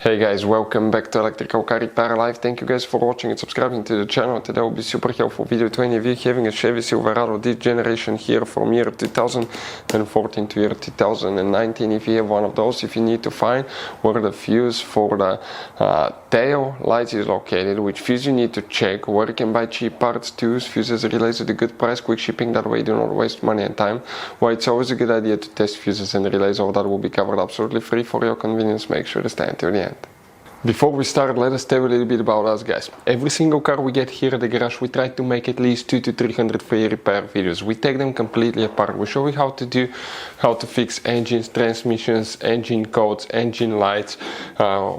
Hey guys, welcome back to Electrical Car Repair Live. Thank you guys for watching and subscribing to the channel. Today will be super helpful video to any of you having a Chevy Silverado this generation here from year 2014 to year 2019. If you have one of those, if you need to find where the fuse for the tail lights is located, which fuse you need to check, where you can buy cheap parts, tools, fuses, relays at a good price, quick shipping, that way you do not waste money and time. Why it's always a good idea to test fuses and relays, all that will be covered absolutely free for your convenience. Make sure to stay until the end. Before we start, let us tell you a little bit about us, guys. Every single car we get here at the garage, we try to make at least 200 to 300 free repair videos. We take them completely apart. We show you how to fix engines, transmissions, engine codes, engine lights,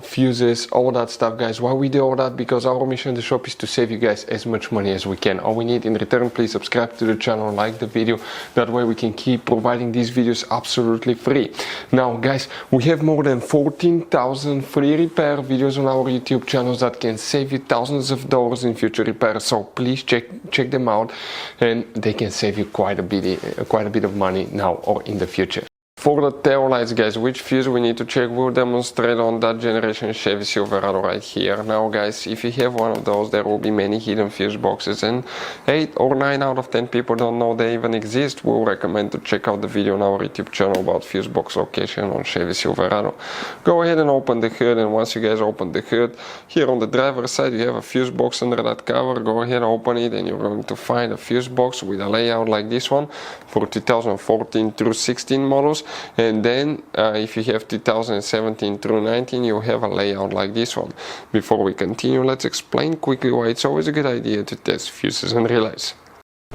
fuses, all that stuff, guys. Why we do all that? Because our mission in the shop is to save you guys as much money as we can. All we need in return, please subscribe to the channel, like the video. That way we can keep providing these videos absolutely free. Now, guys, we have more than 14,000 free repair videos on our YouTube channels that can save you thousands of dollars in future repairs. So please check them out, and they can save you quite a bit of money now or in the future. For the tail lights, guys, which fuse we need to check, we'll demonstrate on that generation Chevy Silverado right here. Now, guys, if you have one of those, there will be many hidden fuse boxes, and 8 or 9 out of 10 people don't know they even exist. We'll recommend to check out the video on our YouTube channel about fuse box location on Chevy Silverado. Go ahead and open the hood, and once you guys open the hood, here on the driver's side you have a fuse box under that cover. Go ahead, open it, and you're going to find a fuse box with a layout like this one for 2014 through 16 models. And then if you have 2017 through 19, you have a layout like this one. Before we continue, let's explain quickly why it's always a good idea to test fuses and relays.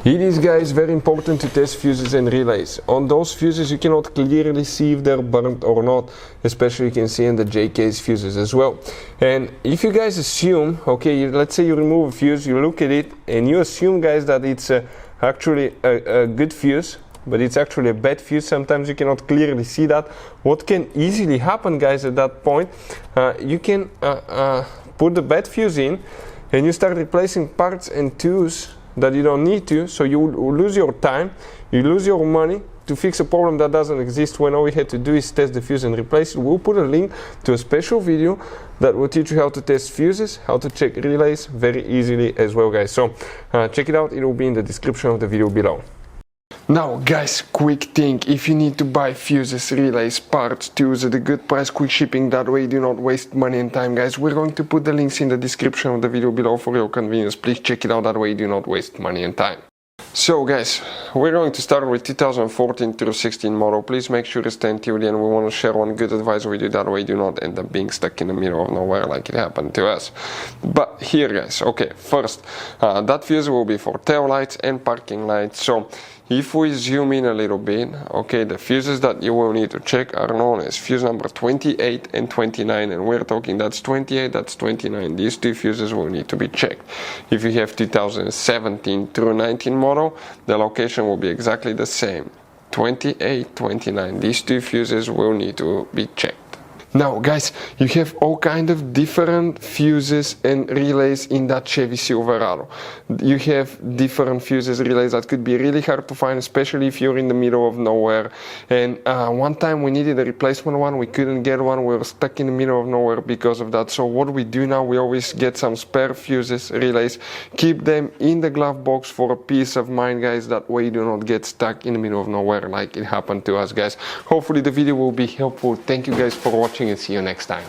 It is, guys, very important to test fuses and relays. On those fuses you cannot clearly see if they're burnt or not, especially you can see in the JK's fuses as well. And if you guys assume, okay, let's say you remove a fuse, you look at it and you assume, guys, that it's actually a good fuse, but it's actually a bad fuse. Sometimes you cannot clearly see that. What can easily happen, guys, at that point, you can put the bad fuse in and you start replacing parts and tools that you don't need to, so you lose your time, you lose your money to fix a problem that doesn't exist, when all we had to do is test the fuse and replace it. We'll put a link to a special video that will teach you how to test fuses, how to check relays very easily as well, guys. So check it out, it will be in the description of the video below. Now, guys, quick thing, if you need to buy fuses, relays, parts, tools at a good price, quick shipping, that way you do not waste money and time, guys, we're going to put the links in the description of the video below for your convenience. Please check it out, that way you do not waste money and time. So, guys, we're going to start with 2014 through 16 model. Please make sure to stay until the end. We want to share one good advice with you, that way you do not end up being stuck in the middle of nowhere like it happened to us. But here, guys, okay, first, that fuse will be for tail lights and parking lights. So if we zoom in a little bit, okay, the fuses that you will need to check are known as fuse number 28 and 29, and we're talking that's 28, that's 29. These two fuses will need to be checked. If you have 2017 through 19 model, the location will be exactly the same, 28, 29. These two fuses will need to be checked. Now, guys, you have all kind of different fuses and relays in that Chevy Silverado. You have different fuses, relays that could be really hard to find, especially if you're in the middle of nowhere. And one time we needed a replacement one, we couldn't get one, we were stuck in the middle of nowhere because of that. So what we do now, we always get some spare fuses, relays, keep them in the glove box for a peace of mind, guys. That way you do not get stuck in the middle of nowhere like it happened to us, guys. Hopefully the video will be helpful. Thank you guys for watching, and see you next time.